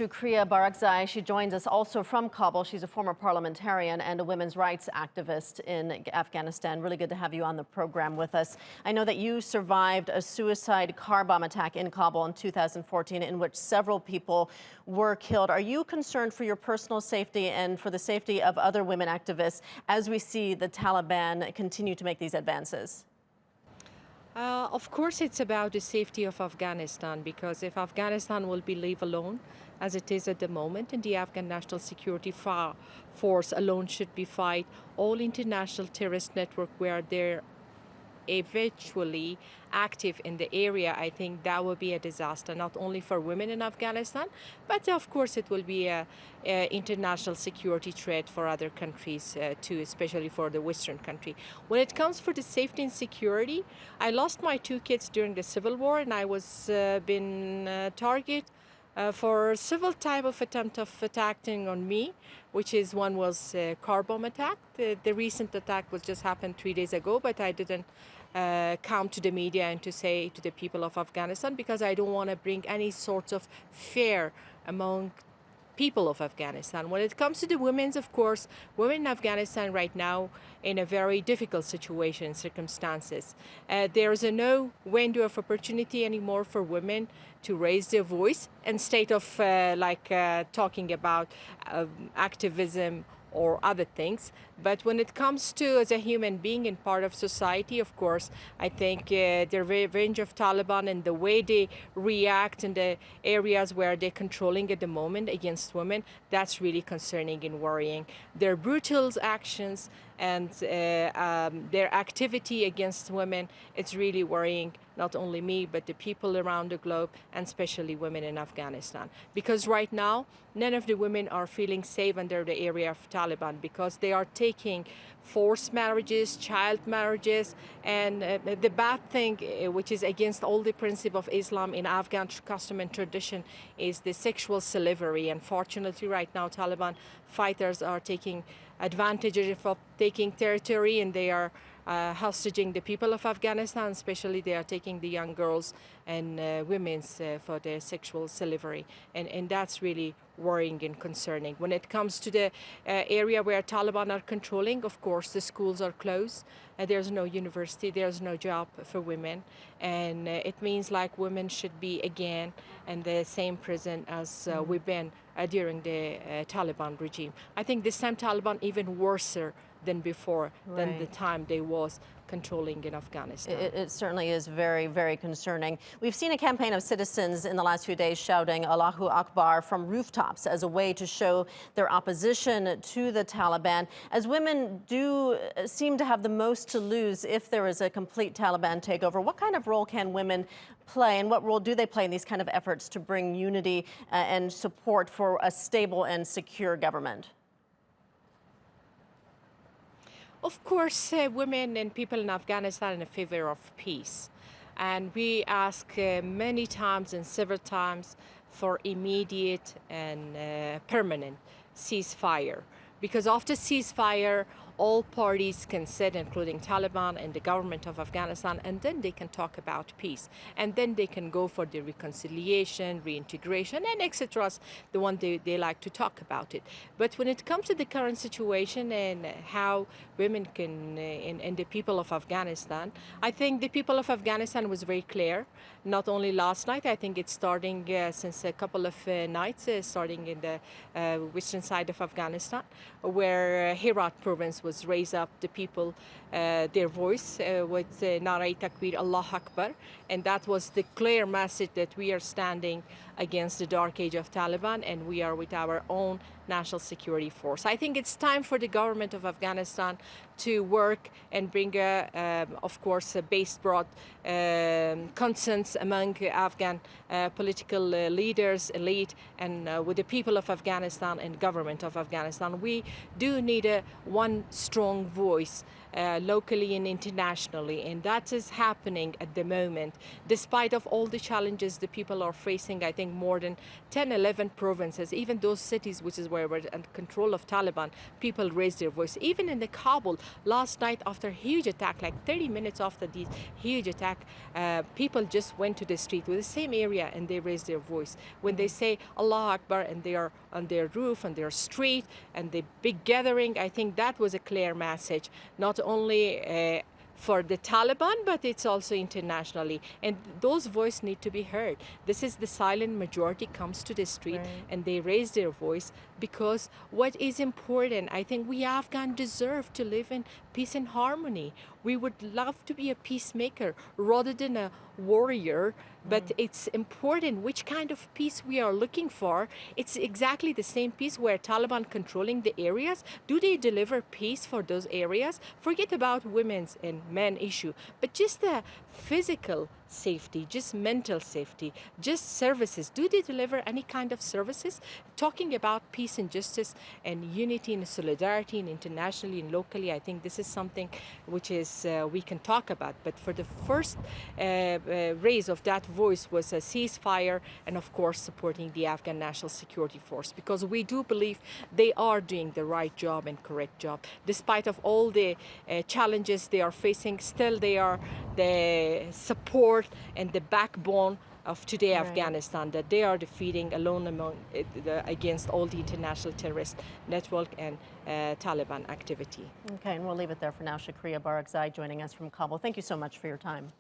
Shukria Barakzai. She joins us also from Kabul. She's a former parliamentarian and a women's rights activist in Afghanistan. Really good to have you on the program with us. I know that you survived a suicide car bomb attack in Kabul in 2014 in which several people were killed. Are you concerned for your personal safety and for the safety of other women activists as we see the Taliban continue to make these advances? Of course, it's about the safety of Afghanistan, because if Afghanistan will be left alone, as it is at the moment, and the Afghan National Security Force alone should be fight all international terrorist network where they're eventually active in the area, I think that will be a disaster, not only for women in Afghanistan, but of course it will be a international security threat for other countries too, especially for the Western country. When it comes for the safety and security, I lost my two kids during the Civil War, and I was been target for several type of attempt of attacking on me, which is one was a car bomb attack. The recent attack was just happened 3 days ago, but I didn't come to the media and to say to the people of Afghanistan, because I don't want to bring any sorts of fear among people of Afghanistan. When it comes to the women's, of course, women in Afghanistan right now in a very difficult situation, circumstances. There is no window of opportunity anymore for women to raise their voice instead of talking about activism or other things. But when it comes to as a human being and part of society, of course, I think the range of Taliban and the way they react in the areas where they're controlling at the moment against women, that's really concerning and worrying. Their brutal actions and their activity against women, it's really worrying, not only me, but the people around the globe, and especially women in Afghanistan. Because right now, none of the women are feeling safe under the area of Taliban, because they are taking forced marriages, child marriages, and the bad thing, which is against all the principle of Islam in Afghan custom and tradition, is the sexual slavery. Unfortunately, right now, Taliban fighters are taking advantage of taking territory, and they are hostage the people of Afghanistan, especially they are taking the young girls and women for their sexual slavery. And that's really worrying and concerning. When it comes to the area where Taliban are controlling, of course, the schools are closed. There's no university, there's no job for women. And it means like women should be again in the same prison as we've been during the Taliban regime. I think this time Taliban even worse than before, than the time they was controlling in Afghanistan. It certainly is very, very concerning. We've seen a campaign of citizens in the last few days shouting Allahu Akbar from rooftops as a way to show their opposition to the Taliban. As women do seem to have the most to lose if there is a complete Taliban takeover, what kind of role can women play, and what role do they play in these kind of efforts to bring unity and support for a stable and secure government? Of course, women and people in Afghanistan are in favor of peace. And we ask many times and several times for immediate and permanent ceasefire. Because after ceasefire, all parties can sit, including Taliban and the government of Afghanistan, and then they can talk about peace. And then they can go for the reconciliation, reintegration, and etc. The one they like to talk about it. But when it comes to the current situation and how women can, and the people of Afghanistan, I think the people of Afghanistan was very clear. Not only last night, I think it's starting since a couple of nights, starting in the western side of Afghanistan, where Herat province was raised up the people, their voice with Narai Takbir, Allah Akbar. And that was the clear message that we are standing against the dark age of Taliban, and we are with our own national security force. I think it's time for the government of Afghanistan to work and bring, of course, a base-broad consensus among Afghan political leaders, elite, and with the people of Afghanistan and government of Afghanistan. We do need one strong voice locally and internationally, and that is happening at the moment. Despite of all the challenges the people are facing, I think more than 10, 11 provinces, even those cities which is where we're under control of Taliban, people raise their voice. Even in the Kabul, last night after a huge attack, like 30 minutes after the huge attack, people just went to the street with the same area and they raised their voice. When they say Allah Akbar and they are on their roof, on their street, and the big gathering, I think that was a clear message, not only for the Taliban, but it's also internationally. And those voices need to be heard. This is the silent majority comes to the street and they raise their voice because what is important, I think we Afghans deserve to live in peace and harmony. We would love to be a peacemaker rather than a warrior, but it's important which kind of peace we are looking for. It's exactly the same peace where Taliban controlling the areas. Do they deliver peace for those areas? Forget about women's and men issue, but just the physical safety, just mental safety, just services. Do they deliver any kind of services? Talking about peace and justice and unity and solidarity and internationally and locally, I think this is something which is we can talk about. But for the first raise of that voice was a ceasefire and of course supporting the Afghan National Security Force, because we do believe they are doing the right job and correct job. Despite of all the challenges they are facing, still they are the support and the backbone of today Afghanistan, that they are defeating alone among against all the international terrorist network and Taliban activity. Okay, and we'll leave it there for now. Shukria Barakzai joining us from Kabul. Thank you so much for your time.